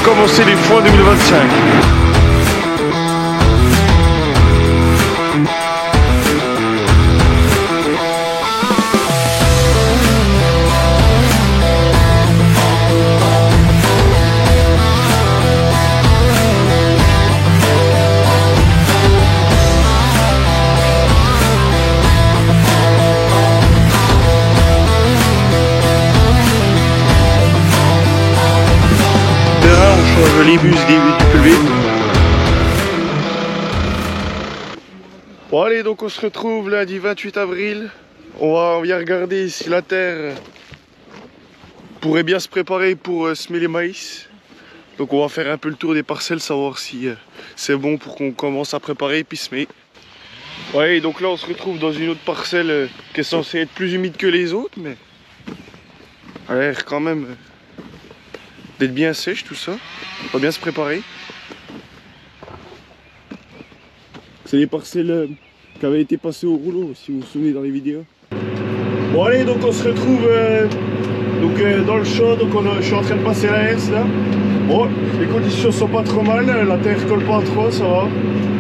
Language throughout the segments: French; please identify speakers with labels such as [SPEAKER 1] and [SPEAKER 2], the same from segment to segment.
[SPEAKER 1] commencer les foins 2025. Les bus du PV. Bon allez, donc on se retrouve lundi 28 avril. On vient regarder si la terre pourrait bien se préparer pour semer les maïs. Donc on va faire un peu le tour des parcelles, savoir si c'est bon pour qu'on commence à préparer et puis semer. Ouais, donc là on se retrouve dans une autre parcelle qui est censée être plus humide que les autres, mais elle a l'air quand même d'être bien sèche tout ça. On va bien se préparer. C'est les parcelles qui avaient été passées au rouleau, si vous vous souvenez dans les vidéos. Bon allez, donc on se retrouve dans le champ. Donc je suis en train de passer la S là. Bon, les conditions sont pas trop mal, la terre colle pas trop, ça va.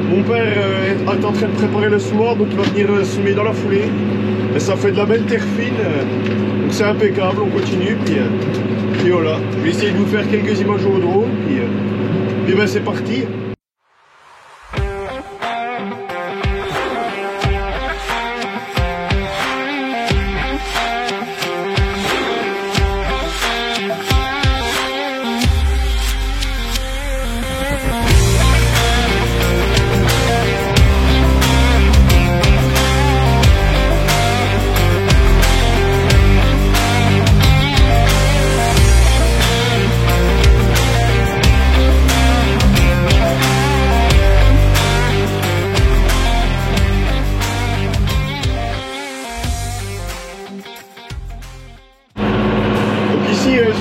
[SPEAKER 1] Mon père est en train de préparer le semoir, donc il va venir semer dans la foulée. Et ça fait de la belle terre fine, donc c'est impeccable, on continue. Puis voilà, je vais essayer de vous faire quelques images au drone, puis ben c'est parti.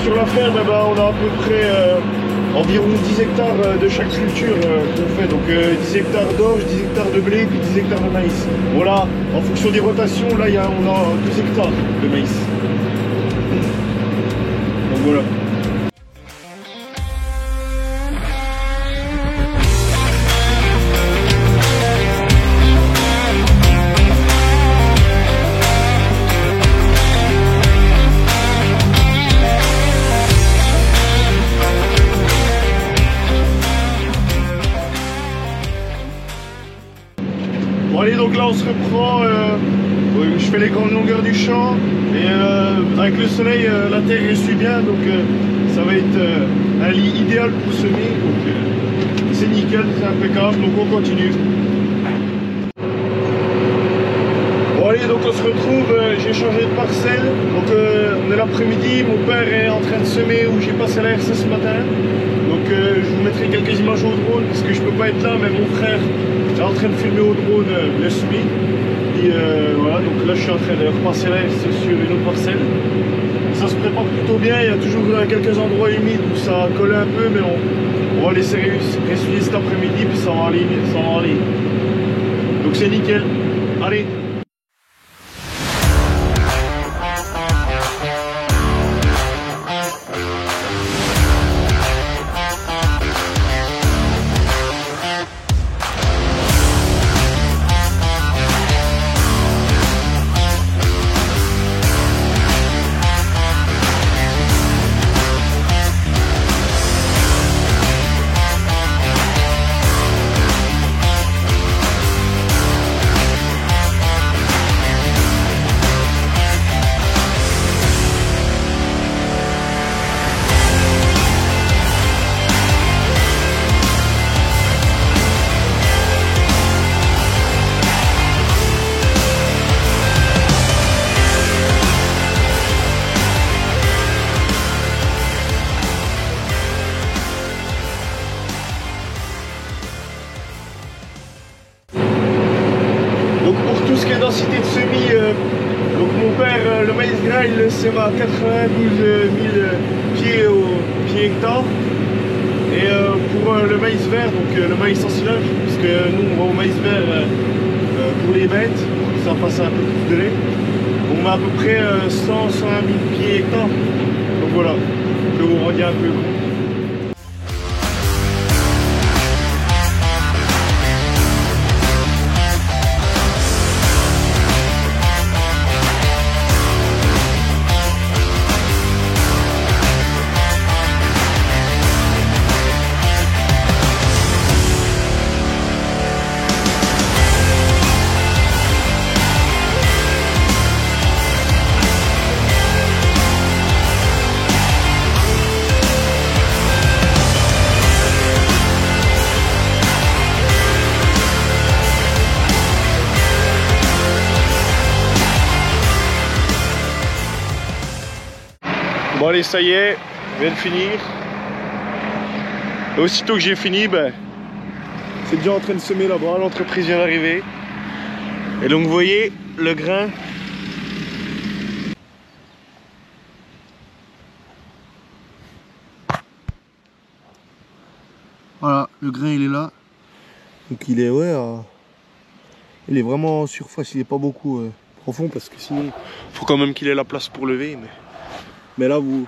[SPEAKER 1] Sur la ferme, on a à peu près environ 10 hectares de chaque culture qu'on fait. Donc 10 hectares d'orge, 10 hectares de blé, puis 10 hectares de maïs. Voilà, en fonction des rotations, là on a 12 hectares de maïs. Donc voilà. Bon allez, donc là on se reprend, je fais les grandes longueurs du champ et avec le soleil la terre essuie bien, donc ça va être un lit idéal pour semer, donc c'est nickel, c'est impeccable, donc on continue. Bon allez, donc on se retrouve, j'ai changé de parcelle, donc on est l'après-midi, mon père est en train de semer où j'ai passé la RC ce matin, donc je vous mettrai quelques images au drone parce que je peux pas être là, mais mon frère est en train de filmer au drone le semis. Et voilà, donc là je suis en train de repasser la RC sur une autre parcelle. Ça se prépare plutôt bien, il y a toujours quelques endroits humides où ça colle un peu, mais on va laisser ressuyer cet après-midi puis ça va aller, donc c'est nickel. Allez. Tout ce qui est densité de semis, donc mon père, le maïs gras, il le sème à 92 000 pieds hectare. Et pour le maïs vert, donc le maïs en silage, parce que nous on va au maïs vert pour les bêtes, pour que ça fasse un peu plus de lait, on met à peu près 100-101 000 pieds hectare. Donc voilà, que vous rendiez un peu compte. Bon allez, ça y est, je viens de finir. Et aussitôt que j'ai fini, ben, c'est déjà en train de semer là-bas, l'entreprise vient d'arriver. Et donc vous voyez, le grain. Voilà, le grain il est là. Donc il est, ouais, il est vraiment en surface, il n'est pas beaucoup profond parce que sinon, il faut quand même qu'il ait la place pour lever. Mais là, vous...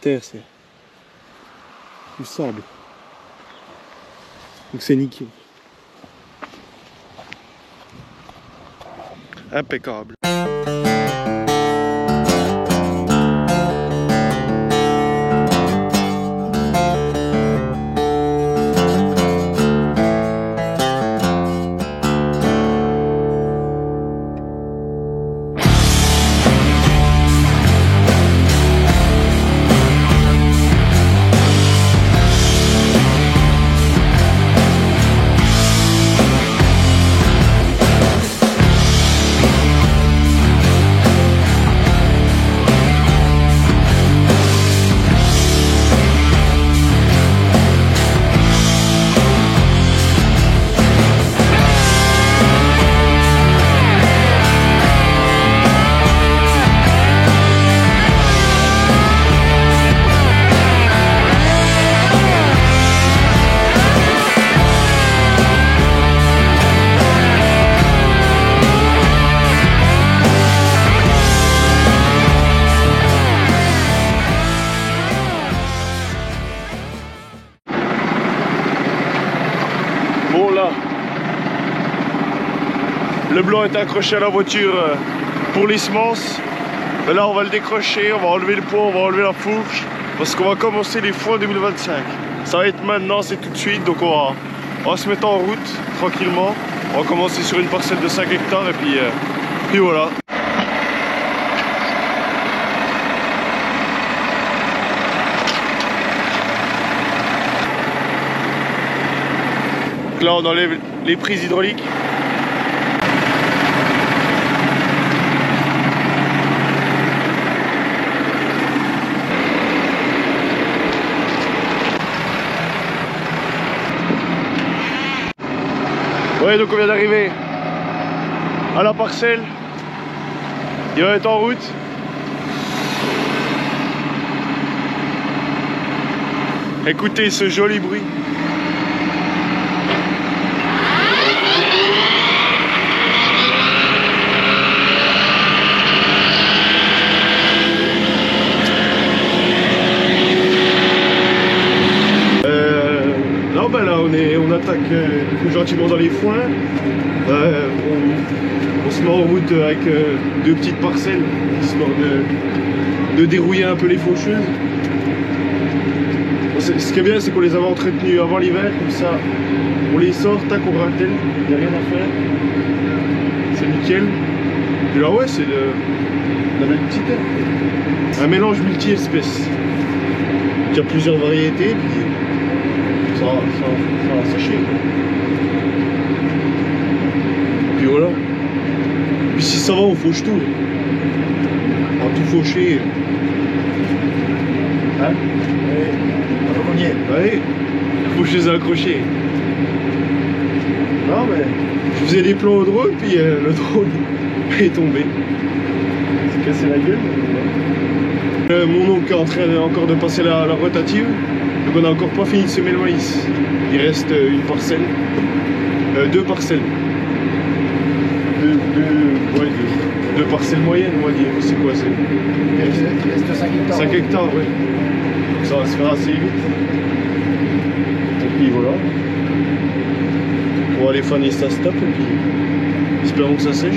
[SPEAKER 1] terre, c'est du sable. Donc c'est nickel. Impeccable. Bon là, le blanc est accroché à la voiture pour les semences. Mais là on va le décrocher, on va enlever le poids, on va enlever la fourche. Parce qu'on va commencer les foins 2025. Ça va être maintenant, c'est tout de suite. Donc on va se mettre en route tranquillement. On va commencer sur une parcelle de 5 hectares et puis voilà. Donc là on enlève les prises hydrauliques. Ouais, donc on vient d'arriver à la parcelle. Il va être en route. Écoutez ce joli bruit. Non, ben là on attaque gentiment dans les foins. On se met en route avec deux petites parcelles, histoire de dérouiller un peu les faucheuses. Bon, ce qui est bien, c'est qu'on les avait entretenues avant l'hiver, comme ça on les sort, tac, on ratelle, il n'y a rien à faire. C'est nickel. Et là ouais, c'est la belle petite herbe. Un mélange multi-espèces. Il y a plusieurs variétés, puis ça va sécher. Puis voilà. Puis si ça va, on fauche tout. On va tout faucher. Hein? Oui. Ouais. Faucher les accrochés. Non mais je faisais des plans au drone, puis le drone est tombé. C'est cassé la gueule. Mon oncle est en train encore de passer la rotative. Donc on n'a encore pas fini de semer le maïs. Il reste une parcelle. Deux parcelles. Deux parcelles moyennes, on va dire. C'est quoi? Il reste 5 hectares. 5 hectares, oui. Donc ça va se faire assez vite. Et puis voilà. On va aller faner ça stop et puis espérons que ça sèche.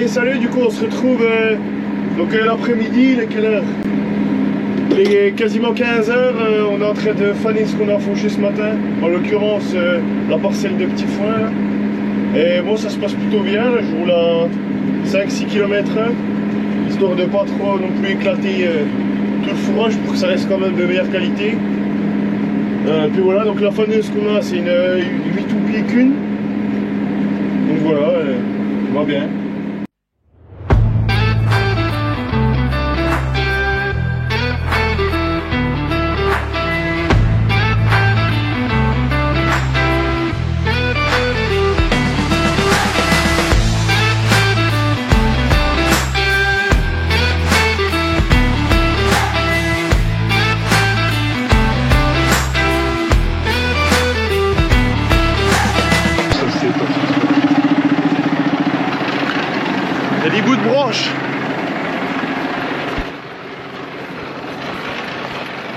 [SPEAKER 1] allez, salut, du coup on se retrouve l'après-midi, il est quelle heure? Il est quasiment 15h, on est en train de faner ce qu'on a fauché ce matin, en l'occurrence la parcelle de Petit Foin là. Et bon, ça se passe plutôt bien, là, je roule à 5-6 km/h, histoire de pas trop non plus éclater tout le fourrage pour que ça reste quand même de meilleure qualité. Puis voilà, donc la faneuse qu'on a c'est une 8 toupies qu'une, donc voilà, va bien. Il y a des bouts de branches.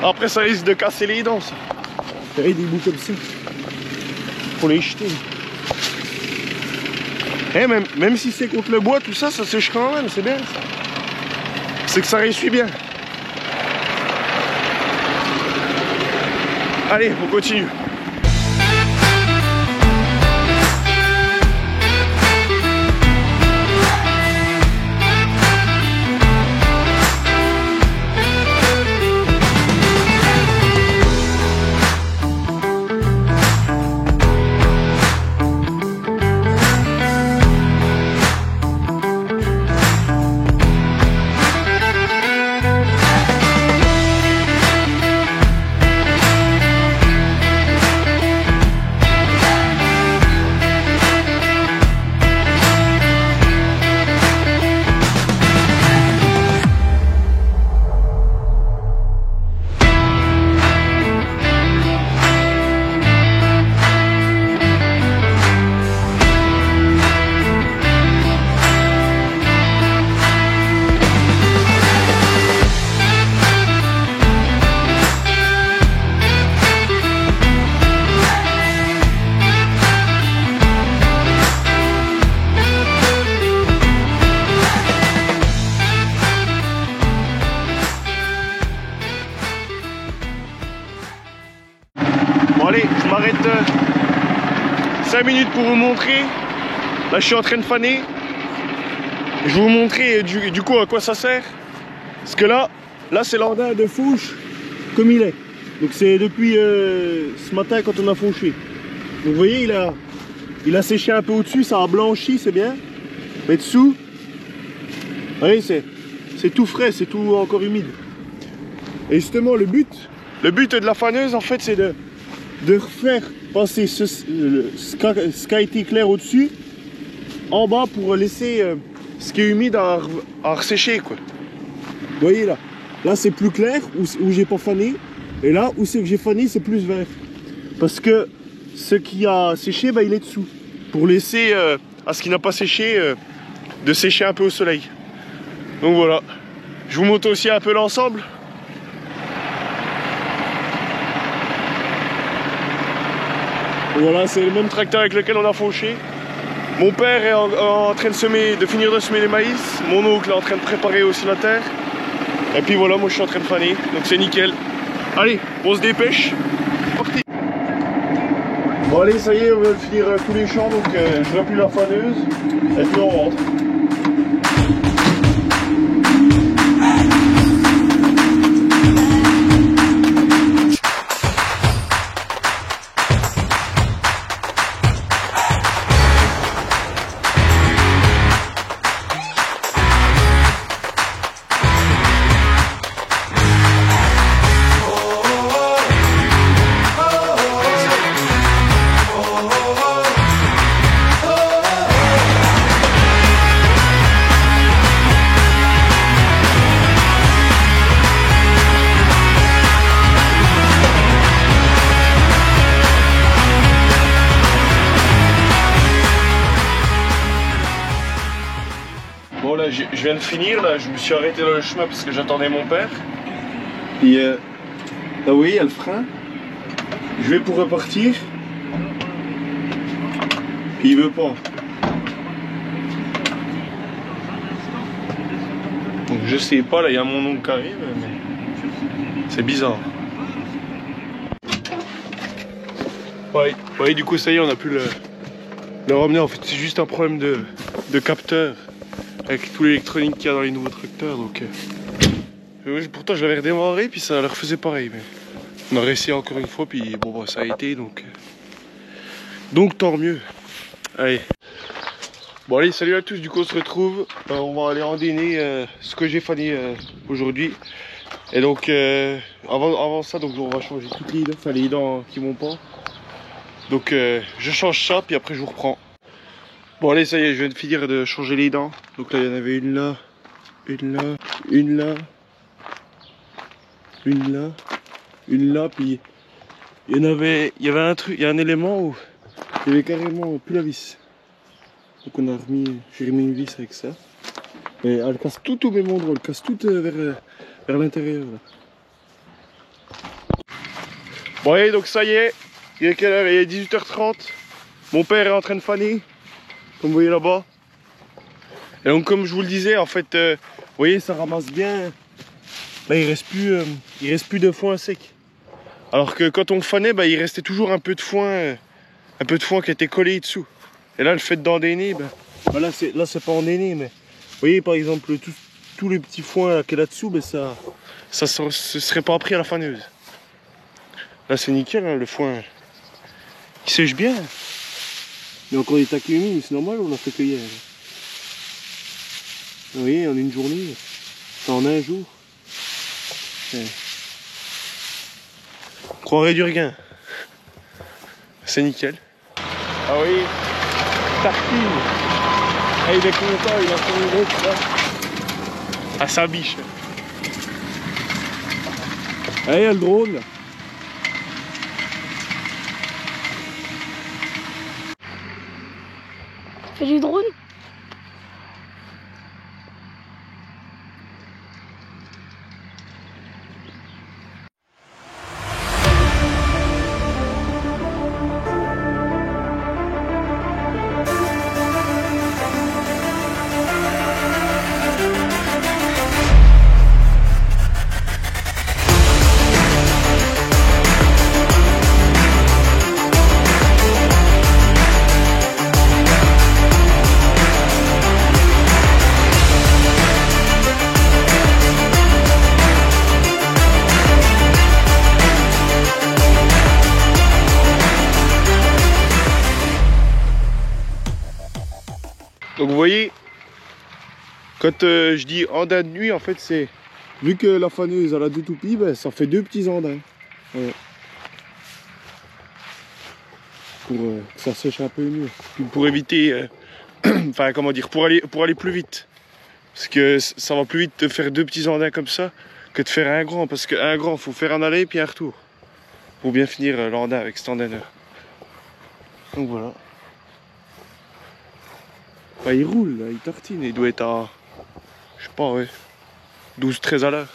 [SPEAKER 1] Après ça risque de casser les dents ça. Il y a des bouts comme ça. Faut les jeter. Et même si c'est contre le bois, tout ça, ça sèche quand même, c'est bien ça. C'est que ça réussit bien. Allez, on continue. Bon allez, je m'arrête 5 minutes pour vous montrer. Là je suis en train de faner. Je vais vous montrer du coup à quoi ça sert. Parce que là c'est l'ordain de fauche comme il est. Donc c'est depuis ce matin quand on a fauché. Donc vous voyez il a séché un peu au-dessus, ça a blanchi, c'est bien. Mais dessous, vous voyez c'est tout frais, c'est tout encore humide. Et justement le but de la faneuse en fait c'est de refaire passer ce qui a été clair au-dessus en bas pour laisser ce qui est humide à ressécher quoi. Vous voyez là c'est plus clair où j'ai pas fané, et là où c'est que j'ai fané c'est plus vert parce que ce qui a séché il est dessous pour laisser à ce qui n'a pas séché de sécher un peu au soleil. Donc voilà, je vous montre aussi un peu l'ensemble. Voilà, c'est le même tracteur avec lequel on a fauché. Mon père est en train de finir de semer les maïs. Mon oncle est en train de préparer aussi la terre. Et puis voilà, moi je suis en train de faner. Donc c'est nickel. Allez, on se dépêche. Parti. Bon allez, ça y est, on va finir tous les champs. Donc je remplis la faneuse. Et puis on rentre. Bon là je viens de finir, là je me suis arrêté dans le chemin parce que j'attendais mon père. Puis là vous voyez il y a le frein. Je vais pour repartir. Puis il veut pas. Donc je sais pas, là il y a mon oncle qui arrive, mais c'est bizarre. Ouais, du coup ça y est, on a pu le ramener. En fait c'est juste un problème de capteur avec tout l'électronique qu'il y a dans les nouveaux tracteurs. Donc pourtant je l'avais redémarré puis ça leur faisait pareil. Mais on a réussi encore une fois puis bon bah, ça a été donc tant mieux. Allez. Bon allez, salut à tous, du coup on se retrouve, on va aller endainer ce que j'ai fané aujourd'hui. Et donc avant ça, donc on va changer toutes les dents, enfin les dents qui vont pas. Donc je change ça puis après je vous reprends. Bon allez, ça y est, je viens de finir de changer les dents. Donc là il y en avait une là, une là, une là, une là, une là, puis il y avait un truc, il y a un élément où il y avait carrément plus la vis. Donc on a remis, j'ai remis une vis avec ça. Et elle casse tout au même endroit, elle casse tout vers l'intérieur. Bon allez, donc ça y est, il est quelle heure? Il est 18h30. Mon père est en train de faner, comme vous voyez là-bas. Et donc comme je vous le disais, en fait, vous voyez, ça ramasse bien. Là il reste plus de foin sec. Alors que quand on fanait, bah, il restait toujours un peu de foin qui était collé dessous. Et là, le fait d'endainer, bah là c'est pas endainé, mais vous voyez par exemple tous les petits foins qu'il y a là-dessous, bah, ça se serait pas pris à la faneuse. Là c'est nickel, hein, le foin il sèche bien. Il y a encore des taquets humides, c'est normal, on a fait cueillir. Vous voyez, en une journée, en un jour. Ouais. On croirait du regain. C'est nickel. Ah oui. Tartine. Ah, il est content, il a son autre là. Ah, sa biche. Ah, il y a le drone là.
[SPEAKER 2] Fais du drone.
[SPEAKER 1] Donc vous voyez, quand je dis andin de nuit, en fait c'est, vu que la faneuse elle a deux toupies, ben, ça fait deux petits andins. Ouais. Pour que ça sèche un peu mieux. Puis pour éviter, enfin comment dire, pour aller plus vite. Parce que ça va plus vite de faire deux petits andins comme ça que de faire un grand. Parce qu'un grand, faut faire un aller puis un retour. Pour bien finir l'andin avec cet andineur. Donc voilà. Bah, il roule, là, il tartine, il doit être à, je sais pas, ouais, 12-13 à l'heure.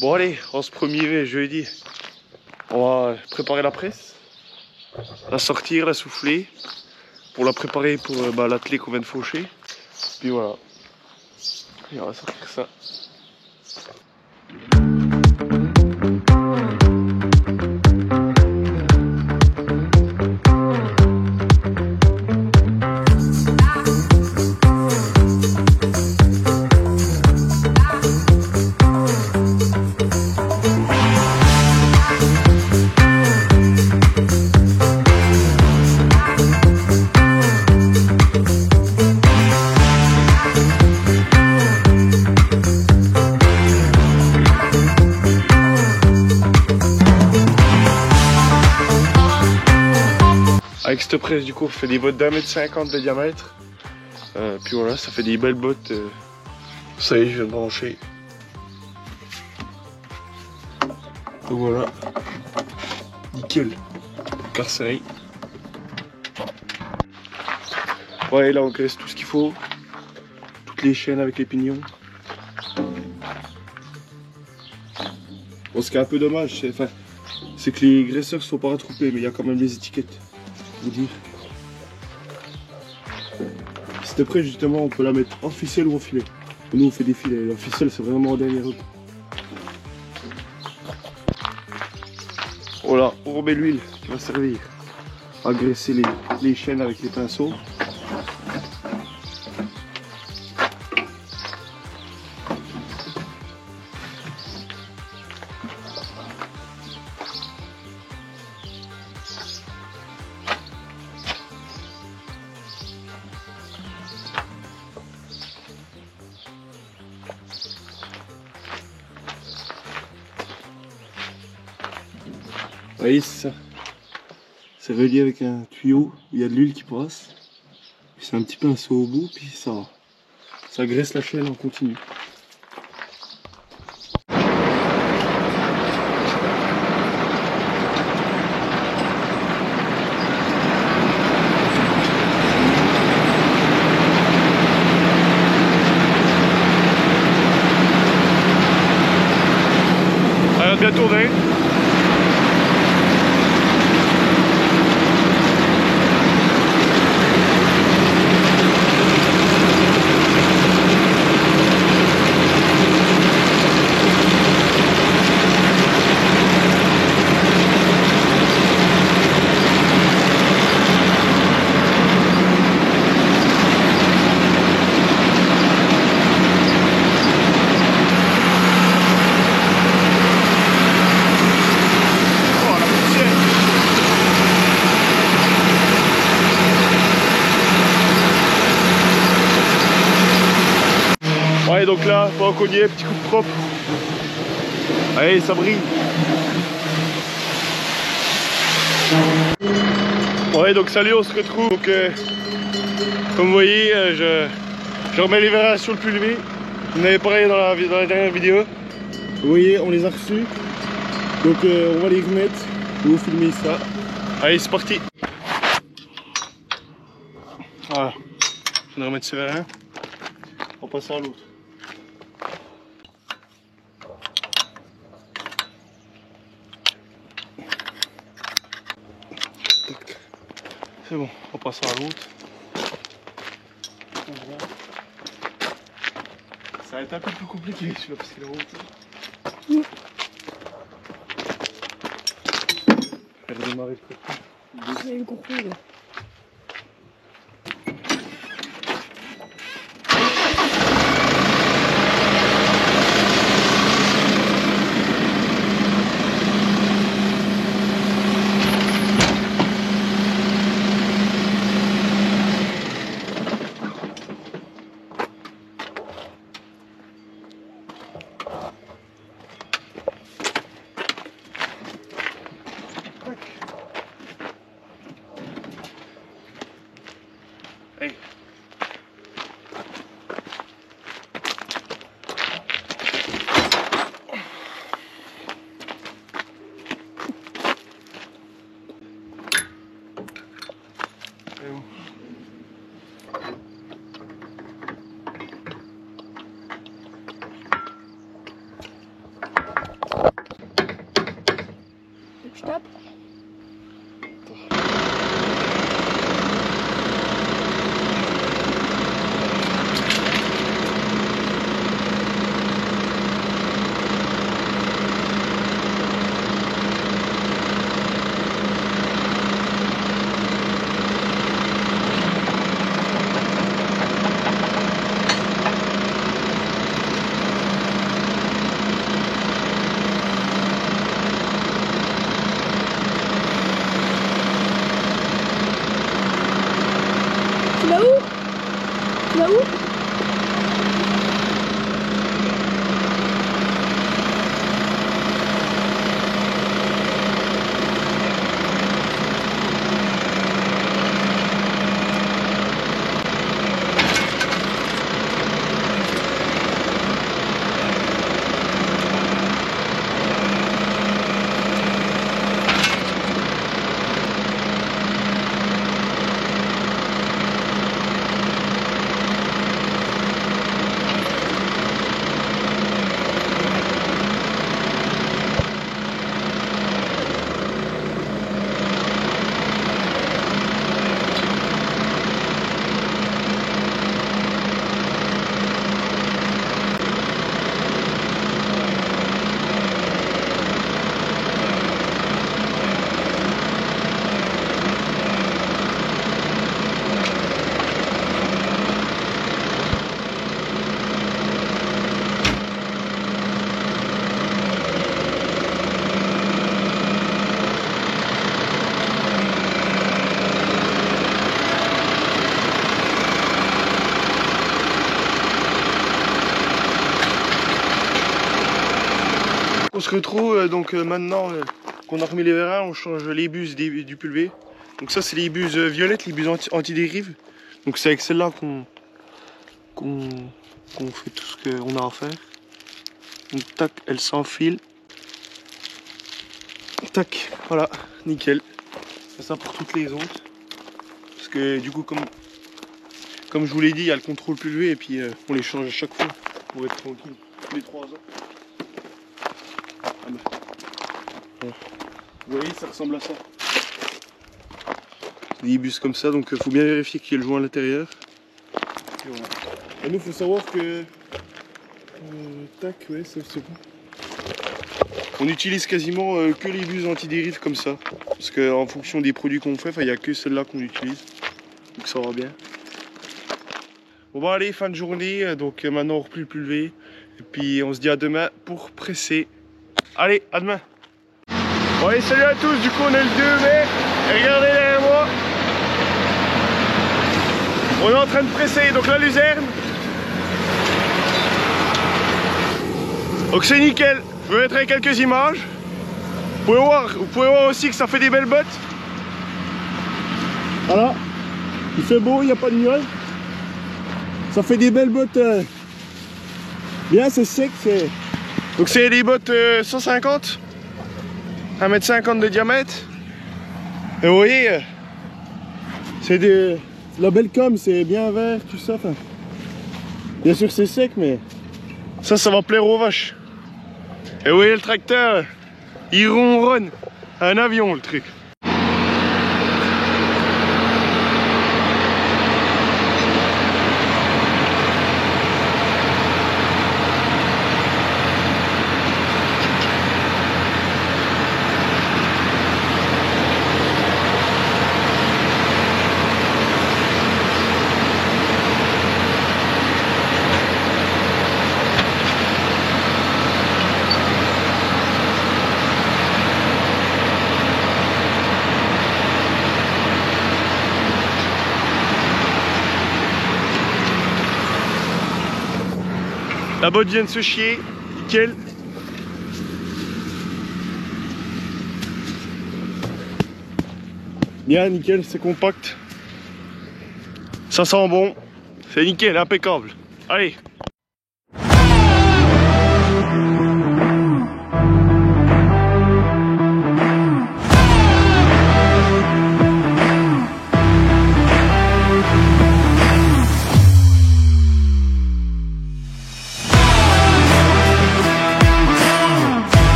[SPEAKER 1] Bon allez, en ce premier jeudi, on va préparer la presse, la sortir, la souffler, pour la préparer pour l'attelé qu'on vient de faucher. Puis voilà, et on va sortir ça. Avec cette presse, du coup, on fait des bottes d'1,50 m de diamètre. Puis voilà, ça fait des belles bottes. Ça y est, je viens de brancher. Donc voilà. Nickel. Carcérie. Ouais, là on graisse tout ce qu'il faut. Toutes les chaînes avec les pignons. Bon, ce qui est un peu dommage, c'est que les graisseurs sont pas retroupés, mais il y a quand même les étiquettes. Vous dire. Cette presse, justement, on peut la mettre en ficelle ou en filet. Nous on fait des filets. La ficelle, c'est vraiment en dernier recours. Voilà, on remet l'huile qui va servir à graisser les chaînes avec les pinceaux. Vous voyez, c'est ça. C'est relié avec un tuyau où il y a de l'huile qui passe. Puis c'est un petit pinceau au bout, puis ça graisse la chaîne en continu. Elle a bien tourné. Ouais, donc là, pendant qu'on y est, petit coup de propre. Allez, ça brille. Ouais, donc salut, on se retrouve. Donc, comme vous voyez, je remets les verres sur le pulvé. Vous en avez parlé dans la dernière vidéo. Vous voyez, on les a reçus. Donc, on va les remettre. Je vais vous filmer ça. Allez, c'est parti. Voilà. Je vais remettre ces verres. On passe à l'autre. C'est bon, on passe à l'autre. Ça va être un peu plus compliqué celui-là parce qu'il est haut. Elle va redémarrer le côté.
[SPEAKER 2] C'est une courbe.
[SPEAKER 1] On se retrouve donc maintenant qu'on a remis les vérins, on change les buses du pulvé. Donc ça c'est les buses violettes, les buses anti-dérive. Donc c'est avec celle-là qu'on fait tout ce qu'on a à faire. Donc tac, elle s'enfile. Tac, voilà, nickel. C'est ça pour toutes les autres. Parce que du coup comme je vous l'ai dit, il y a le contrôle pulvé et puis on les change à chaque fois pour être tranquille. Tous les 3 ans. Ah bah. Bon. Vous voyez, ça ressemble à ça. Des bus comme ça, donc il faut bien vérifier qu'il y ait le joint à l'intérieur. Et voilà. Et nous, il faut savoir que... tac, ouais, c'est bon. On utilise quasiment que les bus anti-dérive comme ça. Parce qu'en fonction des produits qu'on fait, il n'y a que celle-là qu'on utilise. Donc ça va bien. Bon bah allez, fin de journée, donc maintenant on replie le pulvé. Et puis on se dit à demain pour presser. Allez, à demain. Bon allez, salut à tous, du coup on est le 2 mai. Et regardez derrière moi. On est en train de presser, donc la luzerne. Donc c'est nickel, je vous mettrai quelques images. Vous pouvez voir aussi que ça fait des belles bottes. Voilà, il fait beau, il n'y a pas de nuages. Ça fait des belles bottes. Bien, c'est sec. Donc c'est des bottes 150, 1,50 m de diamètre. Et vous voyez, c'est de la belle com, c'est bien vert, tout ça. Enfin, bien sûr c'est sec, mais ça va plaire aux vaches. Et vous voyez le tracteur, il ronronne. Un avion le truc. La botte vient de se chier, nickel. Bien, nickel, c'est compact. Ça sent bon, c'est nickel, impeccable. Allez.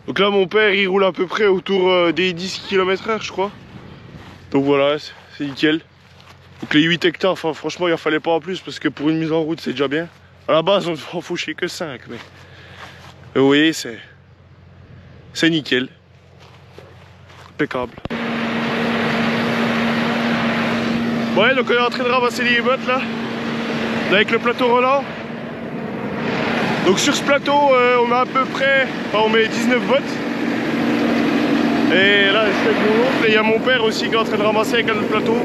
[SPEAKER 1] Donc là mon père il roule à peu près autour des 10 km/h je crois. Donc voilà, c'est nickel. Donc les 8 hectares, enfin, franchement il en fallait pas en plus parce que pour une mise en route c'est déjà bien. À la base on ne faut chier que 5 mais Et vous voyez, c'est nickel. Impeccable. Ouais, donc on est en train de ramasser les bottes là, avec le plateau roulant. Donc sur ce plateau, on a à peu près, enfin, on met 19 bottes. Et là, je suis avec mon oncle et il y a mon père aussi qui est en train de ramasser avec le plateau,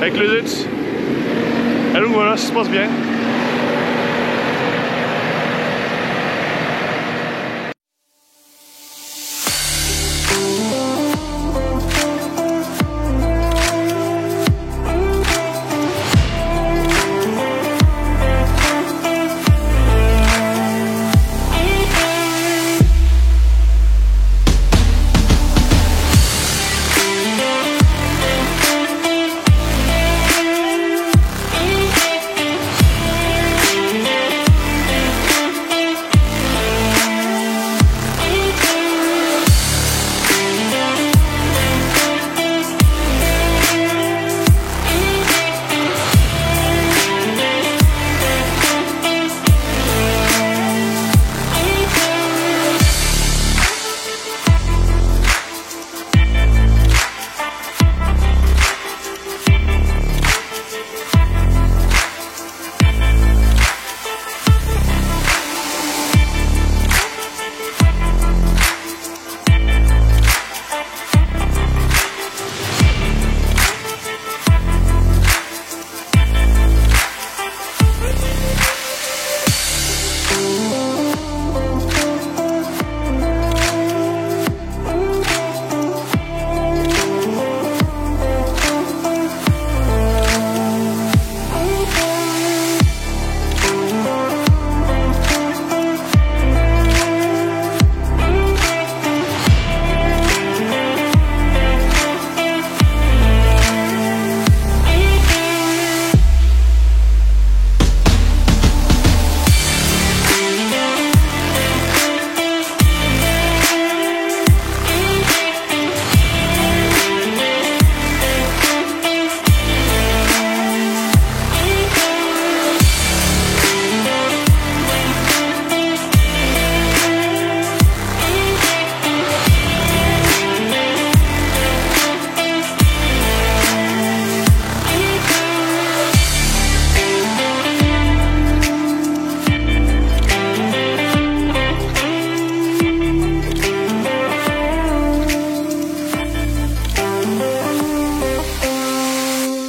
[SPEAKER 1] avec le Dutz. Et donc voilà, ça se passe bien.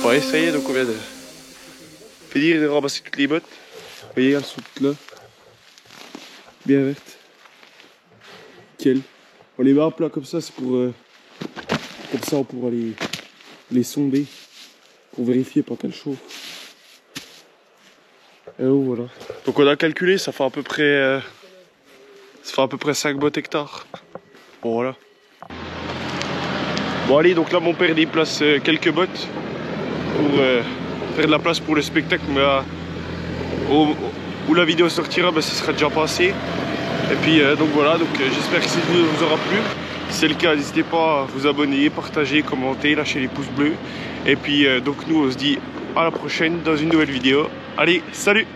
[SPEAKER 1] Ouais, ça y est, donc on vient de finir de ramasser toutes les bottes. Vous voyez, elles sont toutes là. Bien vertes. Nickel. On les met à plat comme ça, c'est pour... comme ça, on pourra les sonder. Pour vérifier pas qu'elles chauffent. Et oh, voilà. Donc on a calculé, ça fait à peu près... 5 bottes hectares. Bon, voilà. Bon allez, donc là mon père déplace quelques bottes pour faire de la place pour le spectacle, mais où la vidéo sortira, ben, ça sera déjà passé. Et puis donc voilà, donc j'espère que cette vidéo vous aura plu. Si c'est le cas, n'hésitez pas à vous abonner, partager, commenter, lâcher les pouces bleus. Et puis donc nous on se dit à la prochaine dans une nouvelle vidéo. Allez, salut!